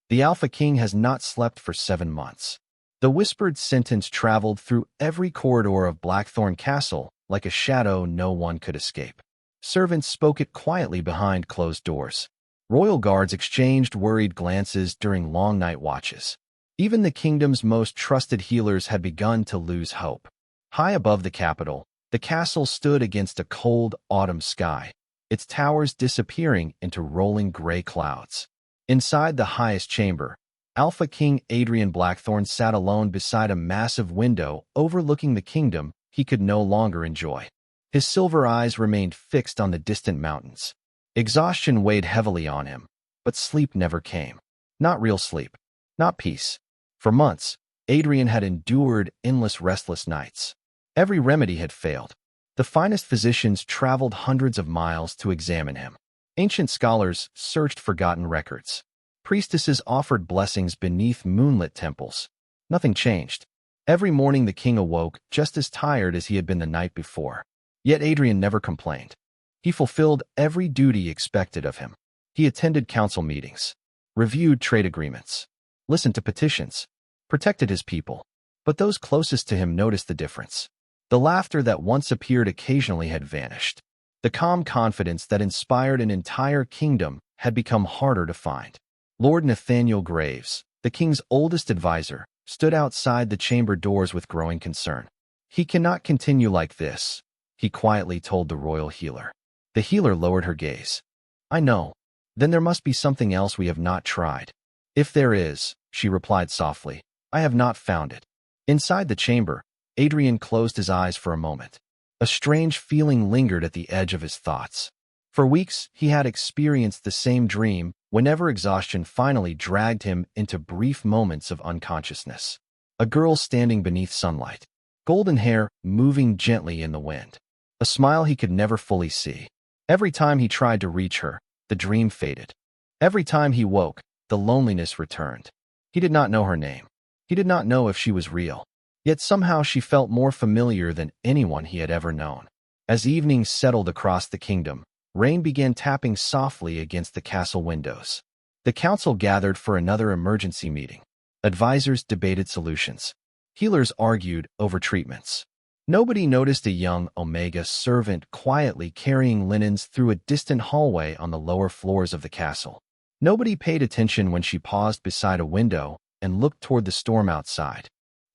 The Alpha King has not slept for 7 months. The whispered sentence traveled through every corridor of Blackthorn Castle like a shadow no one could escape. Servants spoke it quietly behind closed doors. Royal guards exchanged worried glances during long night watches. Even the kingdom's most trusted healers had begun to lose hope. High above the capital, the castle stood against a cold autumn sky, its towers disappearing into rolling gray clouds. Inside the highest chamber, Alpha King Adrian Blackthorn sat alone beside a massive window overlooking the kingdom he could no longer enjoy. His silver eyes remained fixed on the distant mountains. Exhaustion weighed heavily on him, but sleep never came. Not real sleep. Not peace. For months, Adrian had endured endless restless nights. Every remedy had failed. The finest physicians traveled hundreds of miles to examine him. Ancient scholars searched forgotten records. Priestesses offered blessings beneath moonlit temples. Nothing changed. Every morning the king awoke just as tired as he had been the night before. Yet Adrian never complained. He fulfilled every duty expected of him. He attended council meetings, reviewed trade agreements, listened to petitions, protected his people. But those closest to him noticed the difference. The laughter that once appeared occasionally had vanished. The calm confidence that inspired an entire kingdom had become harder to find. Lord Nathaniel Graves, the king's oldest advisor, stood outside the chamber doors with growing concern. "He cannot continue like this," he quietly told the royal healer. The healer lowered her gaze. "I know. Then there must be something else we have not tried." "If there is," she replied softly, "I have not found it." Inside the chamber, Adrian closed his eyes for a moment. A strange feeling lingered at the edge of his thoughts. For weeks, he had experienced the same dream whenever exhaustion finally dragged him into brief moments of unconsciousness. A girl standing beneath sunlight, golden hair moving gently in the wind. A smile he could never fully see. Every time he tried to reach her, the dream faded. Every time he woke, the loneliness returned. He did not know her name. He did not know if she was real. Yet somehow she felt more familiar than anyone he had ever known. As evening settled across the kingdom, rain began tapping softly against the castle windows. The council gathered for another emergency meeting. Advisors debated solutions. Healers argued over treatments. Nobody noticed a young Omega servant quietly carrying linens through a distant hallway on the lower floors of the castle. Nobody paid attention when she paused beside a window and looked toward the storm outside.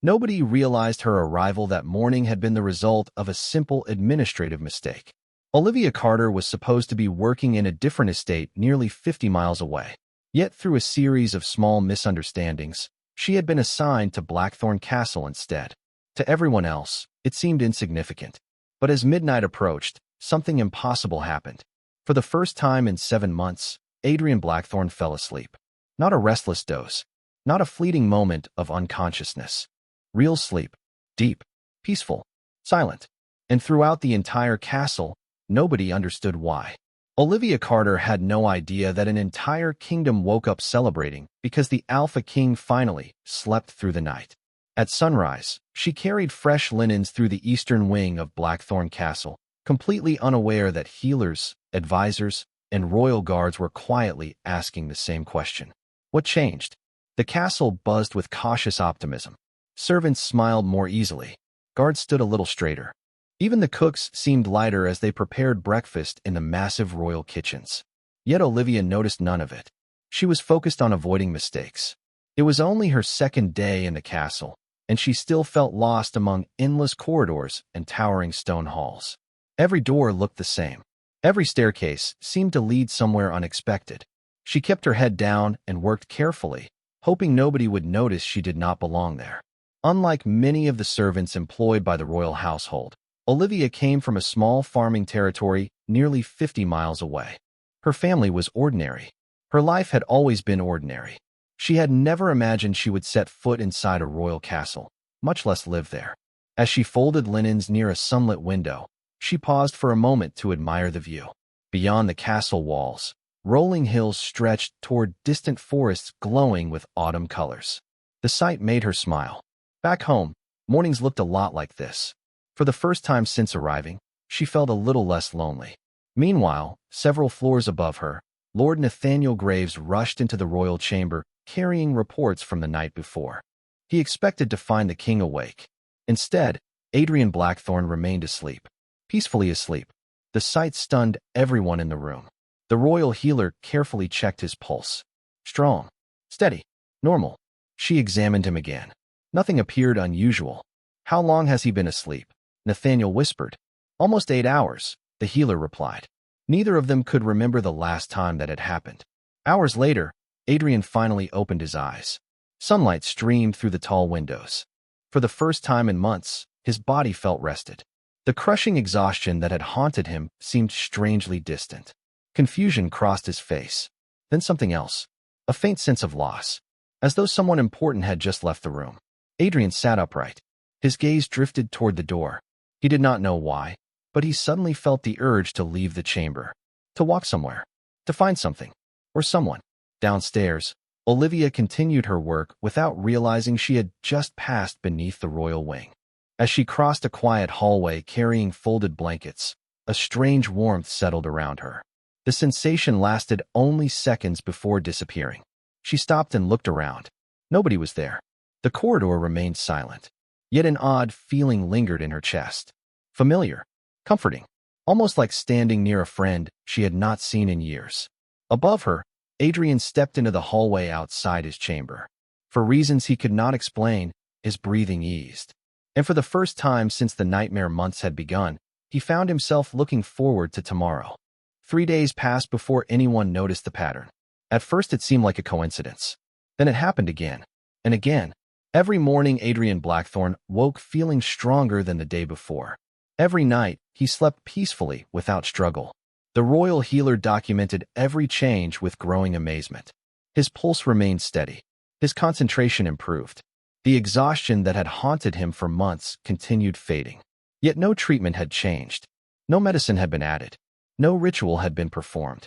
Nobody realized her arrival that morning had been the result of a simple administrative mistake. Olivia Carter was supposed to be working in a different estate nearly 50 miles away. Yet through a series of small misunderstandings, she had been assigned to Blackthorn Castle instead. To everyone else, it seemed insignificant. But as midnight approached, something impossible happened. For the first time in 7 months, Adrian Blackthorn fell asleep. Not a restless doze. Not a fleeting moment of unconsciousness. Real sleep. Deep. Peaceful. Silent. And throughout the entire castle, nobody understood why. Olivia Carter had no idea that an entire kingdom woke up celebrating because the Alpha King finally slept through the night. At sunrise, she carried fresh linens through the eastern wing of Blackthorn Castle, completely unaware that healers, advisors, and royal guards were quietly asking the same question. What changed? The castle buzzed with cautious optimism. Servants smiled more easily. Guards stood a little straighter. Even the cooks seemed lighter as they prepared breakfast in the massive royal kitchens. Yet Olivia noticed none of it. She was focused on avoiding mistakes. It was only her second day in the castle, and she still felt lost among endless corridors and towering stone halls. Every door looked the same. Every staircase seemed to lead somewhere unexpected. She kept her head down and worked carefully, hoping nobody would notice she did not belong there. Unlike many of the servants employed by the royal household, Olivia came from a small farming territory nearly 50 miles away. Her family was ordinary. Her life had always been ordinary. She had never imagined she would set foot inside a royal castle, much less live there. As she folded linens near a sunlit window, she paused for a moment to admire the view. Beyond the castle walls, rolling hills stretched toward distant forests glowing with autumn colors. The sight made her smile. Back home, mornings looked a lot like this. For the first time since arriving, she felt a little less lonely. Meanwhile, several floors above her, Lord Nathaniel Graves rushed into the royal chamber carrying reports from the night before. He expected to find the king awake. Instead, Adrian Blackthorne remained asleep, peacefully asleep. The sight stunned everyone in the room. The royal healer carefully checked his pulse. Strong, steady, normal. She examined him again. Nothing appeared unusual. How long has he been asleep? Nathaniel whispered. Almost 8 hours, the healer replied. Neither of them could remember the last time that had happened. Hours later, Adrian finally opened his eyes. Sunlight streamed through the tall windows. For the first time in months, his body felt rested. The crushing exhaustion that had haunted him seemed strangely distant. Confusion crossed his face. Then something else. A faint sense of loss. As though someone important had just left the room. Adrian sat upright. His gaze drifted toward the door. He did not know why, but he suddenly felt the urge to leave the chamber. To walk somewhere. To find something. Or someone. Downstairs, Olivia continued her work without realizing she had just passed beneath the royal wing. As she crossed a quiet hallway carrying folded blankets, a strange warmth settled around her. The sensation lasted only seconds before disappearing. She stopped and looked around. Nobody was there. The corridor remained silent. Yet an odd feeling lingered in her chest. Familiar. Comforting. Almost like standing near a friend she had not seen in years. Above her, Adrian stepped into the hallway outside his chamber. For reasons he could not explain, his breathing eased. And for the first time since the nightmare months had begun, he found himself looking forward to tomorrow. 3 days passed before anyone noticed the pattern. At first it seemed like a coincidence. Then it happened again. And again. Every morning Adrian Blackthorne woke feeling stronger than the day before. Every night, he slept peacefully without struggle. The royal healer documented every change with growing amazement. His pulse remained steady. His concentration improved. The exhaustion that had haunted him for months continued fading. Yet no treatment had changed. No medicine had been added. No ritual had been performed.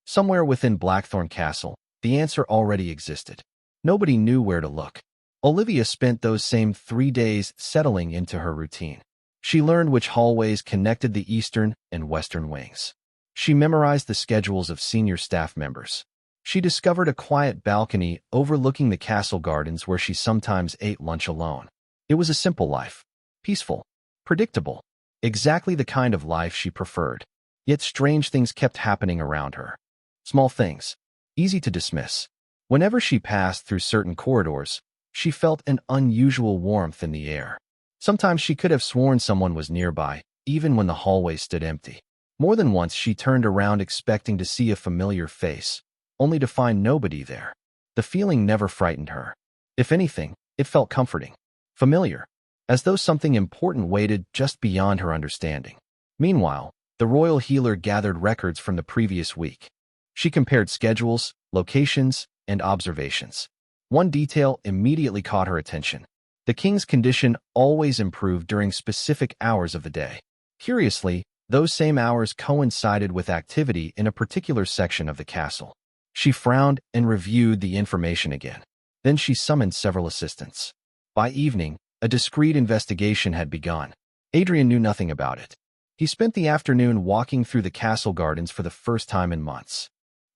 Somewhere within Blackthorne Castle, the answer already existed. Nobody knew where to look. Olivia spent those same 3 days settling into her routine. She learned which hallways connected the eastern and western wings. She memorized the schedules of senior staff members. She discovered a quiet balcony overlooking the castle gardens where she sometimes ate lunch alone. It was a simple life. Peaceful. Predictable. Exactly the kind of life she preferred. Yet strange things kept happening around her. Small things. Easy to dismiss. Whenever she passed through certain corridors, she felt an unusual warmth in the air. Sometimes she could have sworn someone was nearby, even when the hallway stood empty. More than once she turned around expecting to see a familiar face, only to find nobody there. The feeling never frightened her. If anything, it felt comforting. Familiar. As though something important waited just beyond her understanding. Meanwhile, the royal healer gathered records from the previous week. She compared schedules, locations, and observations. One detail immediately caught her attention. The king's condition always improved during specific hours of the day. Curiously, those same hours coincided with activity in a particular section of the castle. She frowned and reviewed the information again. Then she summoned several assistants. By evening, a discreet investigation had begun. Adrian knew nothing about it. He spent the afternoon walking through the castle gardens for the first time in months.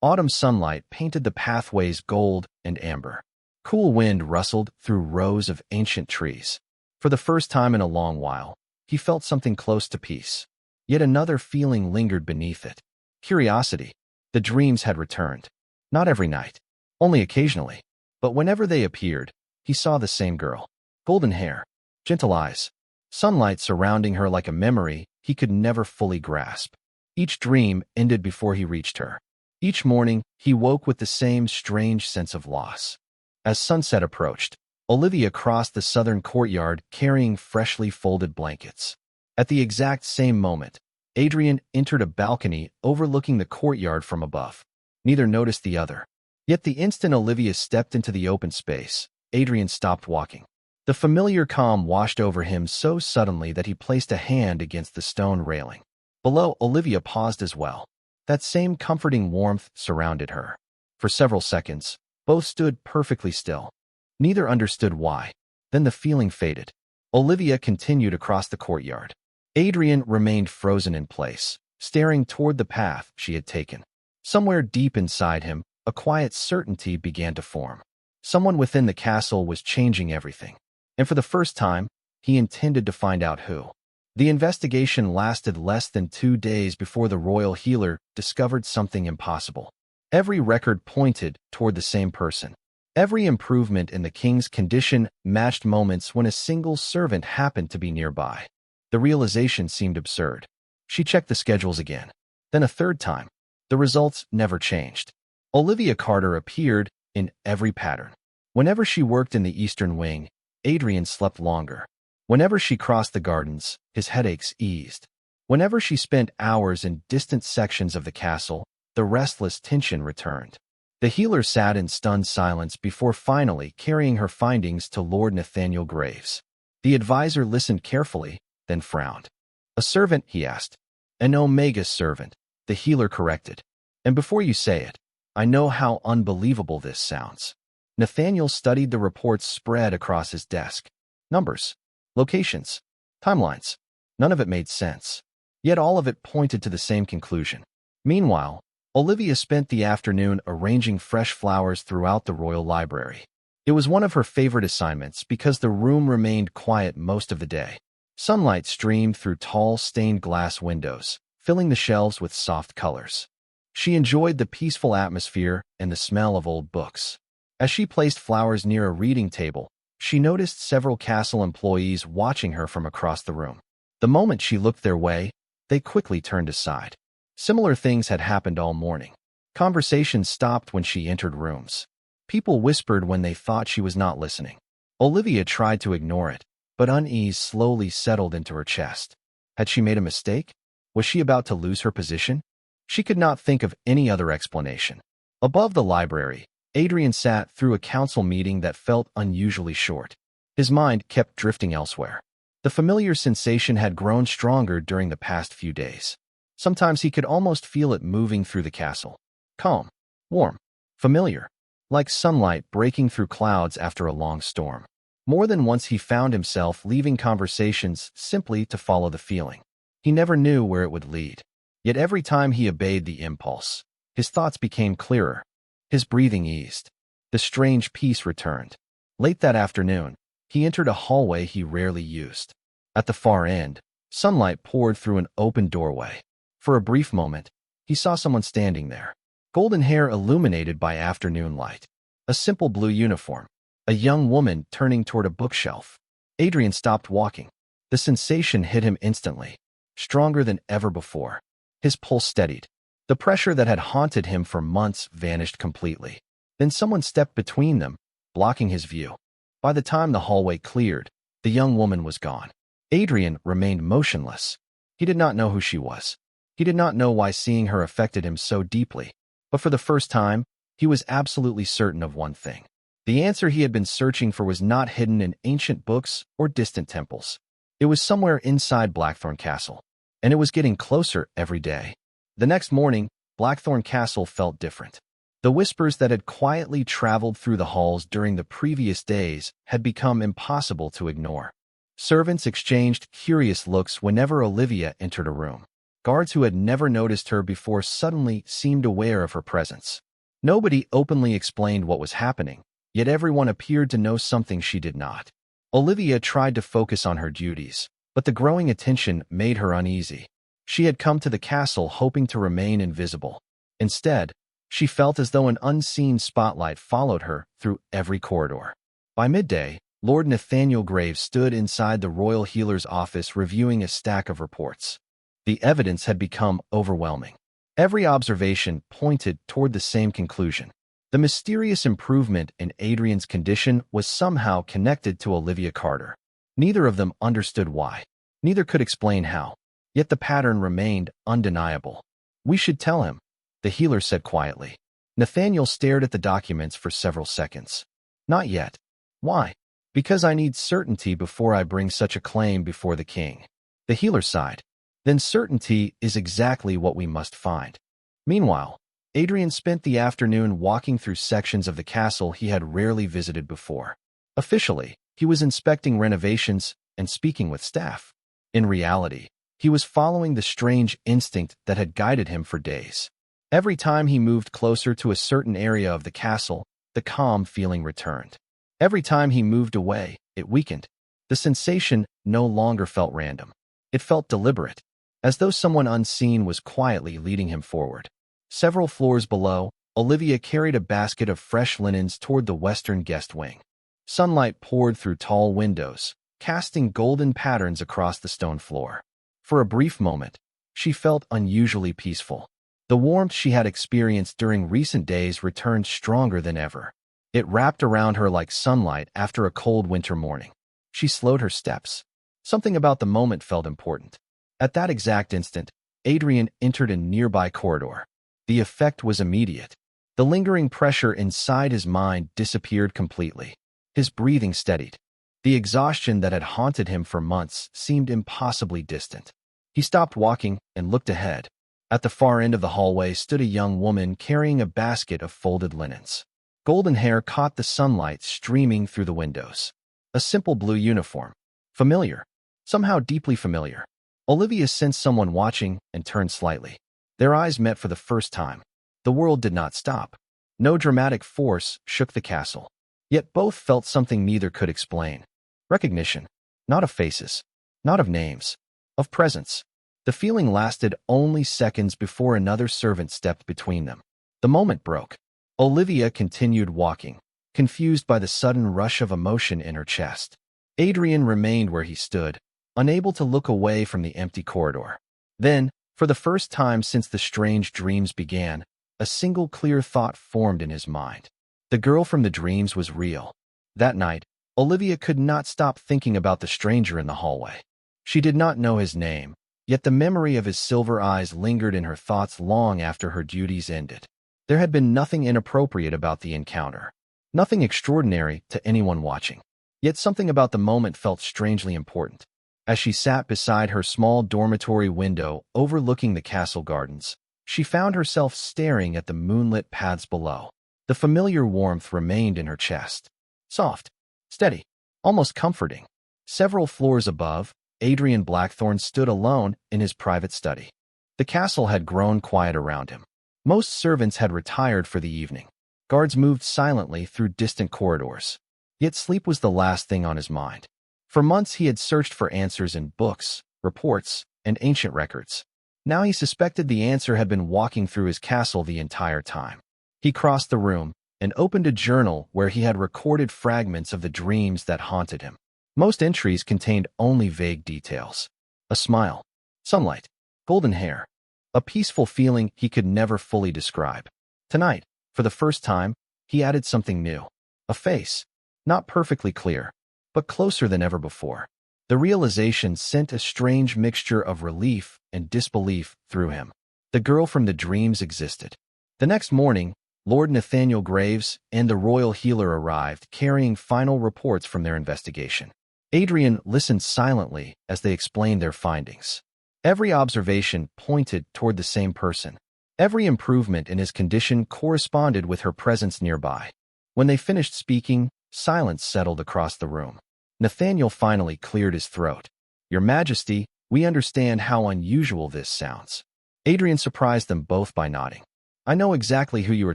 Autumn sunlight painted the pathways gold and amber. Cool wind rustled through rows of ancient trees. For the first time in a long while, he felt something close to peace. Yet another feeling lingered beneath it. Curiosity. The dreams had returned. Not every night. Only occasionally. But whenever they appeared, he saw the same girl. Golden hair. Gentle eyes. Sunlight surrounding her like a memory he could never fully grasp. Each dream ended before he reached her. Each morning, he woke with the same strange sense of loss. As sunset approached, Olivia crossed the southern courtyard carrying freshly folded blankets. At the exact same moment, Adrian entered a balcony overlooking the courtyard from above. Neither noticed the other. Yet the instant Olivia stepped into the open space, Adrian stopped walking. The familiar calm washed over him so suddenly that he placed a hand against the stone railing. Below, Olivia paused as well. That same comforting warmth surrounded her. For several seconds, both stood perfectly still. Neither understood why. Then the feeling faded. Olivia continued across the courtyard. Adrian remained frozen in place, staring toward the path she had taken. Somewhere deep inside him, a quiet certainty began to form. Someone within the castle was changing everything. And for the first time, he intended to find out who. The investigation lasted less than 2 days before the royal healer discovered something impossible. Every record pointed toward the same person. Every improvement in the king's condition matched moments when a single servant happened to be nearby. The realization seemed absurd. She checked the schedules again. Then a third time. The results never changed. Olivia Carter appeared in every pattern. Whenever she worked in the Eastern Wing, Adrian slept longer. Whenever she crossed the gardens, his headaches eased. Whenever she spent hours in distant sections of the castle, the restless tension returned. The healer sat in stunned silence before finally carrying her findings to Lord Nathaniel Graves. The advisor listened carefully, then frowned. "A servant?" he asked. "An Omega servant," the healer corrected. "And before you say it, I know how unbelievable this sounds." Nathaniel studied the reports spread across his desk. Numbers, locations, timelines. None of it made sense. Yet all of it pointed to the same conclusion. Meanwhile, Olivia spent the afternoon arranging fresh flowers throughout the royal library. It was one of her favorite assignments because the room remained quiet most of the day. Sunlight streamed through tall stained glass windows, filling the shelves with soft colors. She enjoyed the peaceful atmosphere and the smell of old books. As she placed flowers near a reading table, she noticed several castle employees watching her from across the room. The moment she looked their way, they quickly turned aside. Similar things had happened all morning. Conversations stopped when she entered rooms. People whispered when they thought she was not listening. Olivia tried to ignore it, but unease slowly settled into her chest. Had she made a mistake? Was she about to lose her position? She could not think of any other explanation. Above the library, Adrian sat through a council meeting that felt unusually short. His mind kept drifting elsewhere. The familiar sensation had grown stronger during the past few days. Sometimes he could almost feel it moving through the castle. Calm, warm, familiar, like sunlight breaking through clouds after a long storm. More than once he found himself leaving conversations simply to follow the feeling. He never knew where it would lead. Yet every time he obeyed the impulse, his thoughts became clearer. His breathing eased. The strange peace returned. Late that afternoon, he entered a hallway he rarely used. At the far end, sunlight poured through an open doorway. For a brief moment, he saw someone standing there, golden hair illuminated by afternoon light. A simple blue uniform. A young woman turning toward a bookshelf. Adrian stopped walking. The sensation hit him instantly, stronger than ever before. His pulse steadied. The pressure that had haunted him for months vanished completely. Then someone stepped between them, blocking his view. By the time the hallway cleared, the young woman was gone. Adrian remained motionless. He did not know who she was. He did not know why seeing her affected him so deeply. But for the first time, he was absolutely certain of one thing. The answer he had been searching for was not hidden in ancient books or distant temples. It was somewhere inside Blackthorn Castle, and it was getting closer every day. The next morning, Blackthorn Castle felt different. The whispers that had quietly traveled through the halls during the previous days had become impossible to ignore. Servants exchanged curious looks whenever Olivia entered a room. Guards who had never noticed her before suddenly seemed aware of her presence. Nobody openly explained what was happening, yet everyone appeared to know something she did not. Olivia tried to focus on her duties, but the growing attention made her uneasy. She had come to the castle hoping to remain invisible. Instead, she felt as though an unseen spotlight followed her through every corridor. By midday, Lord Nathaniel Graves stood inside the royal healer's office reviewing a stack of reports. The evidence had become overwhelming. Every observation pointed toward the same conclusion. The mysterious improvement in Adrian's condition was somehow connected to Olivia Carter. Neither of them understood why. Neither could explain how. Yet the pattern remained undeniable. "We should tell him," the healer said quietly. Nathaniel stared at the documents for several seconds. "Not yet." "Why?" "Because I need certainty before I bring such a claim before the king." The healer sighed. "Then certainty is exactly what we must find." Meanwhile, Adrian spent the afternoon walking through sections of the castle he had rarely visited before. Officially, he was inspecting renovations and speaking with staff. In reality, he was following the strange instinct that had guided him for days. Every time he moved closer to a certain area of the castle, the calm feeling returned. Every time he moved away, it weakened. The sensation no longer felt random. It felt deliberate, as though someone unseen was quietly leading him forward. Several floors below, Olivia carried a basket of fresh linens toward the western guest wing. Sunlight poured through tall windows, casting golden patterns across the stone floor. For a brief moment, she felt unusually peaceful. The warmth she had experienced during recent days returned stronger than ever. It wrapped around her like sunlight after a cold winter morning. She slowed her steps. Something about the moment felt important. At that exact instant, Adrian entered a nearby corridor. The effect was immediate. The lingering pressure inside his mind disappeared completely. His breathing steadied. The exhaustion that had haunted him for months seemed impossibly distant. He stopped walking and looked ahead. At the far end of the hallway stood a young woman carrying a basket of folded linens. Golden hair caught the sunlight streaming through the windows. A simple blue uniform. Familiar. Somehow deeply familiar. Olivia sensed someone watching and turned slightly. Their eyes met for the first time. The world did not stop. No dramatic force shook the castle. Yet both felt something neither could explain. Recognition. Not of faces. Not of names. Of presence. The feeling lasted only seconds before another servant stepped between them. The moment broke. Olivia continued walking, confused by the sudden rush of emotion in her chest. Adrian remained where he stood, unable to look away from the empty corridor. Then, for the first time since the strange dreams began, a single clear thought formed in his mind. The girl from the dreams was real. That night, Olivia could not stop thinking about the stranger in the hallway. She did not know his name, yet the memory of his silver eyes lingered in her thoughts long after her duties ended. There had been nothing inappropriate about the encounter. Nothing extraordinary to anyone watching. Yet something about the moment felt strangely important. As she sat beside her small dormitory window overlooking the castle gardens, she found herself staring at the moonlit paths below. The familiar warmth remained in her chest. Soft, steady, almost comforting. Several floors above, Adrian Blackthorne stood alone in his private study. The castle had grown quiet around him. Most servants had retired for the evening. Guards moved silently through distant corridors. Yet sleep was the last thing on his mind. For months he had searched for answers in books, reports, and ancient records. Now he suspected the answer had been walking through his castle the entire time. He crossed the room and opened a journal where he had recorded fragments of the dreams that haunted him. Most entries contained only vague details. A smile, sunlight, golden hair, a peaceful feeling he could never fully describe. Tonight, for the first time, he added something new. A face, not perfectly clear, but closer than ever before. The realization sent a strange mixture of relief and disbelief through him. The girl from the dreams existed. The next morning, Lord Nathaniel Graves and the royal healer arrived, carrying final reports from their investigation. Adrian listened silently as they explained their findings. Every observation pointed toward the same person. Every improvement in his condition corresponded with her presence nearby. When they finished speaking, silence settled across the room. Nathaniel finally cleared his throat. "Your Majesty, we understand how unusual this sounds." Adrian surprised them both by nodding. "I know exactly who you are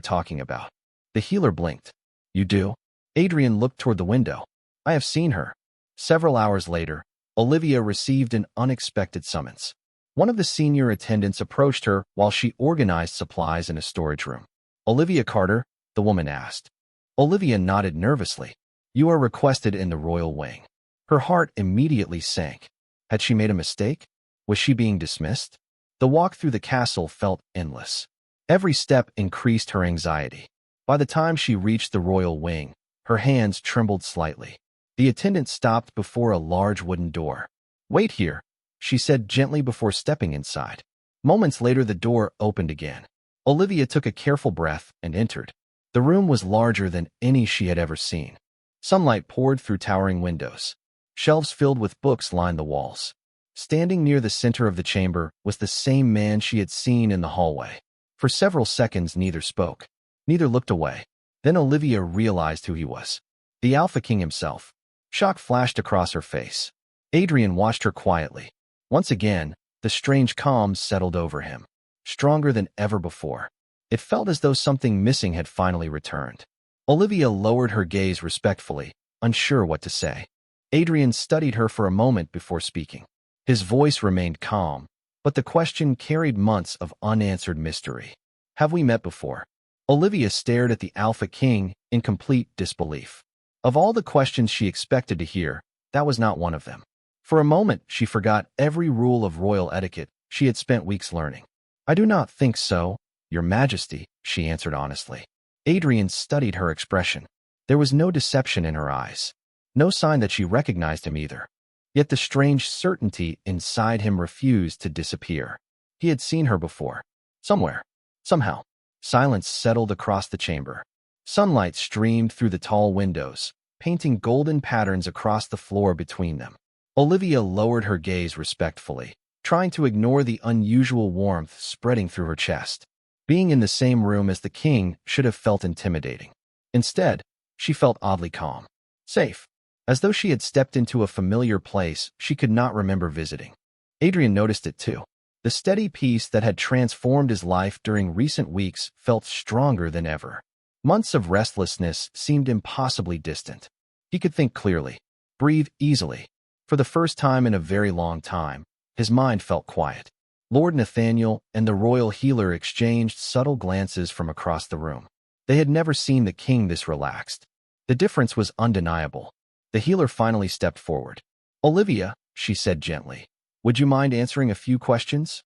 talking about." The healer blinked. "You do?" Adrian looked toward the window. "I have seen her." Several hours later, Olivia received an unexpected summons. One of the senior attendants approached her while she organized supplies in a storage room. "Olivia Carter?" the woman asked. Olivia nodded nervously. "You are requested in the royal wing." Her heart immediately sank. Had she made a mistake? Was she being dismissed? The walk through the castle felt endless. Every step increased her anxiety. By the time she reached the royal wing, her hands trembled slightly. The attendant stopped before a large wooden door. "Wait here," she said gently before stepping inside. Moments later, the door opened again. Olivia took a careful breath and entered. The room was larger than any she had ever seen. Sunlight poured through towering windows. Shelves filled with books lined the walls. Standing near the center of the chamber was the same man she had seen in the hallway. For several seconds, neither spoke. Neither looked away. Then Olivia realized who he was. The Alpha King himself. Shock flashed across her face. Adrian watched her quietly. Once again, the strange calm settled over him, stronger than ever before. It felt as though something missing had finally returned. Olivia lowered her gaze respectfully, unsure what to say. Adrian studied her for a moment before speaking. His voice remained calm, but the question carried months of unanswered mystery. Have we met before? Olivia stared at the Alpha King in complete disbelief. Of all the questions she expected to hear, that was not one of them. For a moment, she forgot every rule of royal etiquette she had spent weeks learning. I do not think so, Your Majesty, she answered honestly. Adrian studied her expression. There was no deception in her eyes. No sign that she recognized him either. Yet the strange certainty inside him refused to disappear. He had seen her before. Somewhere. Somehow. Silence settled across the chamber. Sunlight streamed through the tall windows, painting golden patterns across the floor between them. Olivia lowered her gaze respectfully, trying to ignore the unusual warmth spreading through her chest. Being in the same room as the king should have felt intimidating. Instead, she felt oddly calm. Safe. As though she had stepped into a familiar place she could not remember visiting. Adrian noticed it too. The steady peace that had transformed his life during recent weeks felt stronger than ever. Months of restlessness seemed impossibly distant. He could think clearly, breathe easily. For the first time in a very long time, his mind felt quiet. Lord Nathaniel and the royal healer exchanged subtle glances from across the room. They had never seen the king this relaxed. The difference was undeniable. The healer finally stepped forward. Olivia, she said gently, would you mind answering a few questions?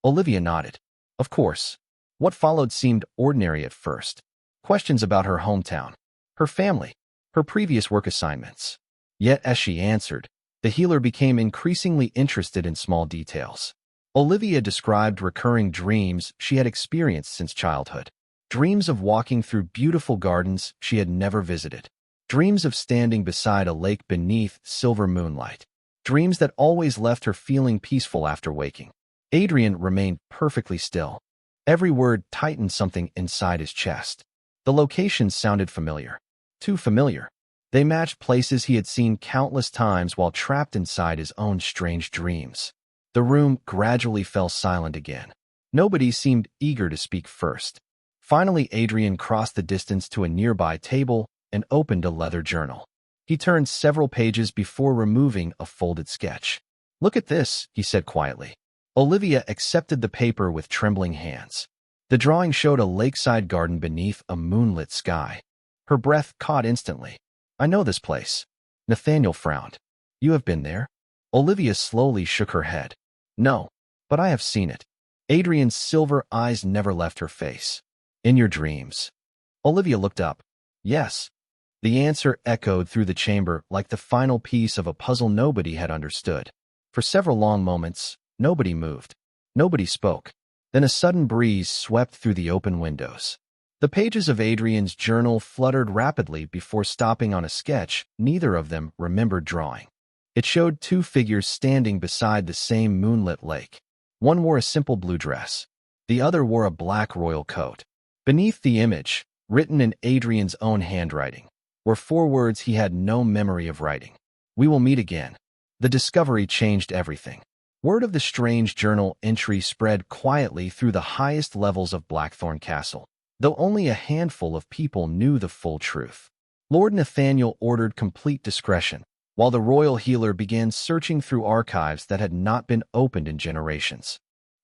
Olivia nodded. Of course. What followed seemed ordinary at first. Questions about her hometown, her family, her previous work assignments. Yet as she answered, the healer became increasingly interested in small details. Olivia described recurring dreams she had experienced since childhood. Dreams of walking through beautiful gardens she had never visited. Dreams of standing beside a lake beneath silver moonlight. Dreams that always left her feeling peaceful after waking. Adrian remained perfectly still. Every word tightened something inside his chest. The locations sounded familiar. Too familiar. They matched places he had seen countless times while trapped inside his own strange dreams. The room gradually fell silent again. Nobody seemed eager to speak first. Finally, Adrian crossed the distance to a nearby table and opened a leather journal. He turned several pages before removing a folded sketch. Look at this, he said quietly. Olivia accepted the paper with trembling hands. The drawing showed a lakeside garden beneath a moonlit sky. Her breath caught instantly. I know this place. Nathaniel frowned. You have been there? Olivia slowly shook her head. No, but I have seen it. Adrian's silver eyes never left her face. In your dreams. Olivia looked up. Yes. The answer echoed through the chamber like the final piece of a puzzle nobody had understood. For several long moments, nobody moved. Nobody spoke. Then a sudden breeze swept through the open windows. The pages of Adrian's journal fluttered rapidly before stopping on a sketch neither of them remembered drawing. It showed two figures standing beside the same moonlit lake. One wore a simple blue dress. The other wore a black royal coat. Beneath the image, written in Adrian's own handwriting, were 4 words he had no memory of writing. We will meet again. The discovery changed everything. Word of the strange journal entry spread quietly through the highest levels of Blackthorn Castle, though only a handful of people knew the full truth. Lord Nathaniel ordered complete discretion, while the royal healer began searching through archives that had not been opened in generations.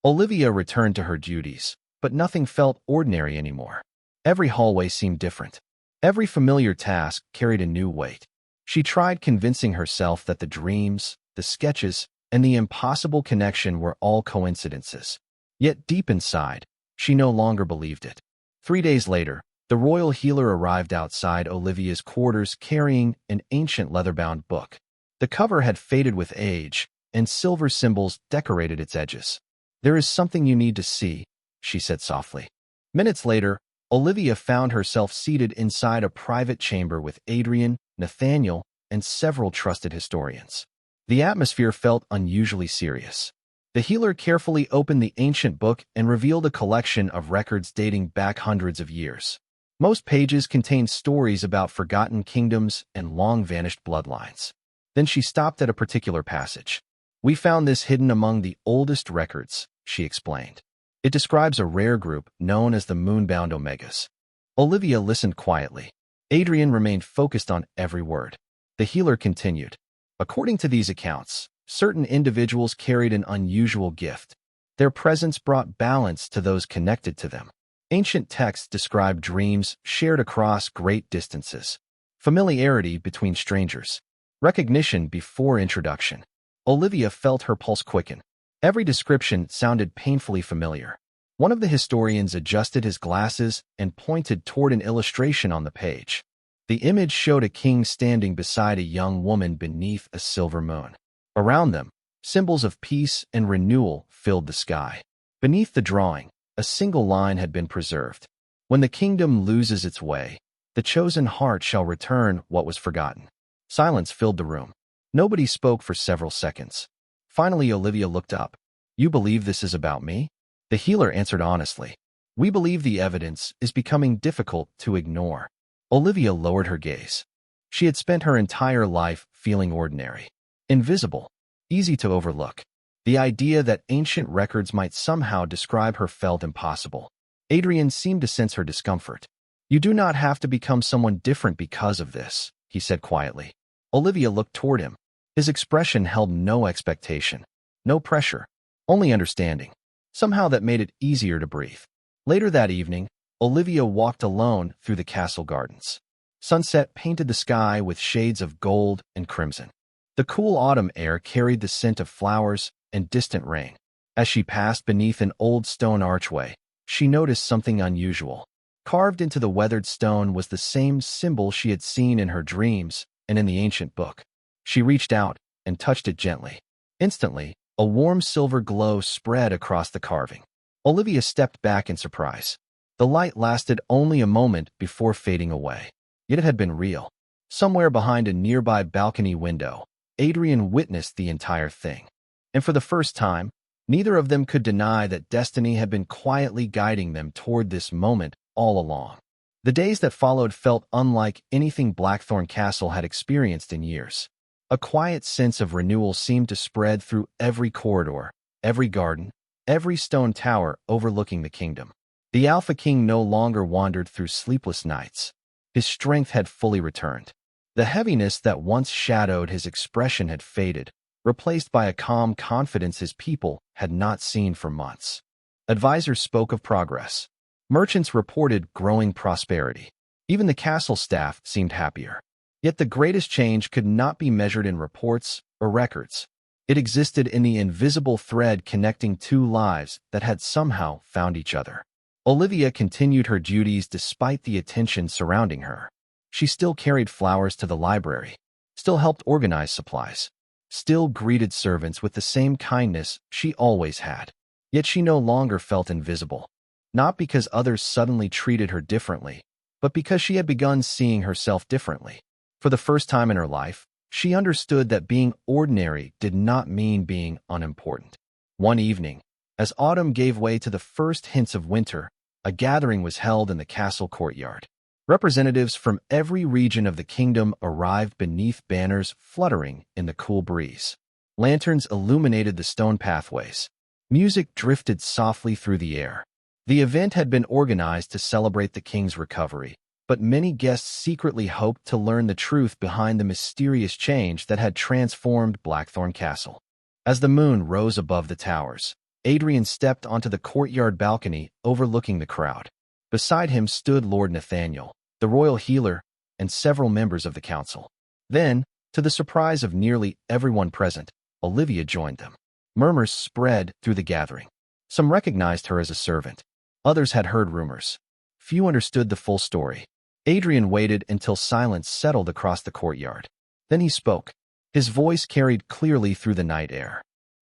Olivia returned to her duties, but nothing felt ordinary anymore. Every hallway seemed different. Every familiar task carried a new weight. She tried convincing herself that the dreams, the sketches, and the impossible connection were all coincidences. Yet deep inside, she no longer believed it. 3 days later, the royal healer arrived outside Olivia's quarters carrying an ancient leather-bound book. The cover had faded with age, and silver symbols decorated its edges. There is something you need to see, she said softly. Minutes later, Olivia found herself seated inside a private chamber with Adrian, Nathaniel, and several trusted historians. The atmosphere felt unusually serious. The healer carefully opened the ancient book and revealed a collection of records dating back hundreds of years. Most pages contained stories about forgotten kingdoms and long-vanished bloodlines. Then she stopped at a particular passage. We found this hidden among the oldest records, she explained. It describes a rare group known as the Moonbound Omegas. Olivia listened quietly. Adrian remained focused on every word. The healer continued. According to these accounts, certain individuals carried an unusual gift. Their presence brought balance to those connected to them. Ancient texts describe dreams shared across great distances, familiarity between strangers, recognition before introduction. Olivia felt her pulse quicken. Every description sounded painfully familiar. One of the historians adjusted his glasses and pointed toward an illustration on the page. The image showed a king standing beside a young woman beneath a silver moon. Around them, symbols of peace and renewal filled the sky. Beneath the drawing, a single line had been preserved. When the kingdom loses its way, the chosen heart shall return what was forgotten. Silence filled the room. Nobody spoke for several seconds. Finally, Olivia looked up. You believe this is about me? The healer answered honestly. We believe the evidence is becoming difficult to ignore. Olivia lowered her gaze. She had spent her entire life feeling ordinary, invisible, easy to overlook. The idea that ancient records might somehow describe her felt impossible. Adrian seemed to sense her discomfort. You do not have to become someone different because of this, he said quietly. Olivia looked toward him. His expression held no expectation, no pressure, only understanding. Somehow that made it easier to breathe. Later that evening, Olivia walked alone through the castle gardens. Sunset painted the sky with shades of gold and crimson. The cool autumn air carried the scent of flowers and distant rain. As she passed beneath an old stone archway, she noticed something unusual. Carved into the weathered stone was the same symbol she had seen in her dreams and in the ancient book. She reached out and touched it gently. Instantly, a warm silver glow spread across the carving. Olivia stepped back in surprise. The light lasted only a moment before fading away. Yet it had been real. Somewhere behind a nearby balcony window, Adrian witnessed the entire thing. And for the first time, neither of them could deny that destiny had been quietly guiding them toward this moment all along. The days that followed felt unlike anything Blackthorn Castle had experienced in years. A quiet sense of renewal seemed to spread through every corridor, every garden, every stone tower overlooking the kingdom. The Alpha King no longer wandered through sleepless nights. His strength had fully returned. The heaviness that once shadowed his expression had faded, replaced by a calm confidence his people had not seen for months. Advisors spoke of progress. Merchants reported growing prosperity. Even the castle staff seemed happier. Yet the greatest change could not be measured in reports or records. It existed in the invisible thread connecting two lives that had somehow found each other. Olivia continued her duties despite the attention surrounding her. She still carried flowers to the library, still helped organize supplies, still greeted servants with the same kindness she always had. Yet she no longer felt invisible, not because others suddenly treated her differently, but because she had begun seeing herself differently. For the first time in her life, she understood that being ordinary did not mean being unimportant. One evening, as autumn gave way to the first hints of winter, a gathering was held in the castle courtyard. Representatives from every region of the kingdom arrived beneath banners fluttering in the cool breeze. Lanterns illuminated the stone pathways. Music drifted softly through the air. The event had been organized to celebrate the king's recovery, but many guests secretly hoped to learn the truth behind the mysterious change that had transformed Blackthorn Castle. As the moon rose above the towers, Adrian stepped onto the courtyard balcony overlooking the crowd. Beside him stood Lord Nathaniel, the royal healer, and several members of the council. Then, to the surprise of nearly everyone present, Olivia joined them. Murmurs spread through the gathering. Some recognized her as a servant. Others had heard rumors. Few understood the full story. Adrian waited until silence settled across the courtyard. Then he spoke. His voice carried clearly through the night air.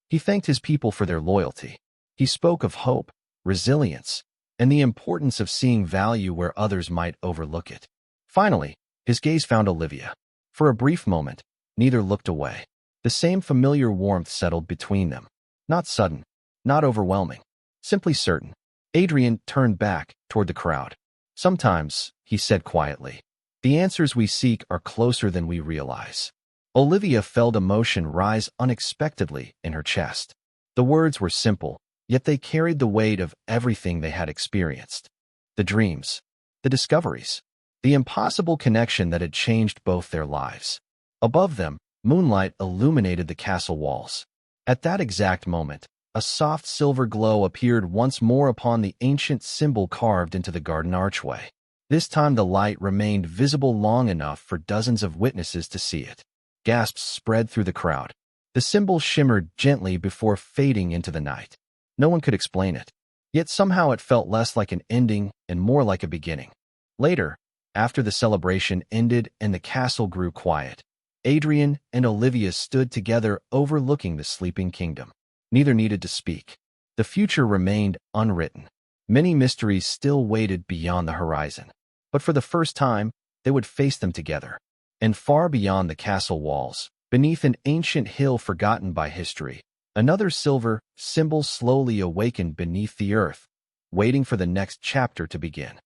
He thanked his people for their loyalty. He spoke of hope, resilience, and the importance of seeing value where others might overlook it. Finally, his gaze found Olivia. For a brief moment, neither looked away. The same familiar warmth settled between them. Not sudden, not overwhelming, simply certain. Adrian turned back toward the crowd. Sometimes, he said quietly, the answers we seek are closer than we realize. Olivia felt emotion rise unexpectedly in her chest. The words were simple, yet they carried the weight of everything they had experienced. The dreams, the discoveries, the impossible connection that had changed both their lives. Above them, moonlight illuminated the castle walls. At that exact moment, a soft silver glow appeared once more upon the ancient symbol carved into the garden archway. This time the light remained visible long enough for dozens of witnesses to see it. Gasps spread through the crowd. The symbol shimmered gently before fading into the night. No one could explain it. Yet somehow it felt less like an ending and more like a beginning. Later, after the celebration ended and the castle grew quiet, Adrian and Olivia stood together overlooking the sleeping kingdom. Neither needed to speak. The future remained unwritten. Many mysteries still waited beyond the horizon. But for the first time, they would face them together. And far beyond the castle walls, beneath an ancient hill forgotten by history, another silver symbol slowly awakened beneath the earth, waiting for the next chapter to begin.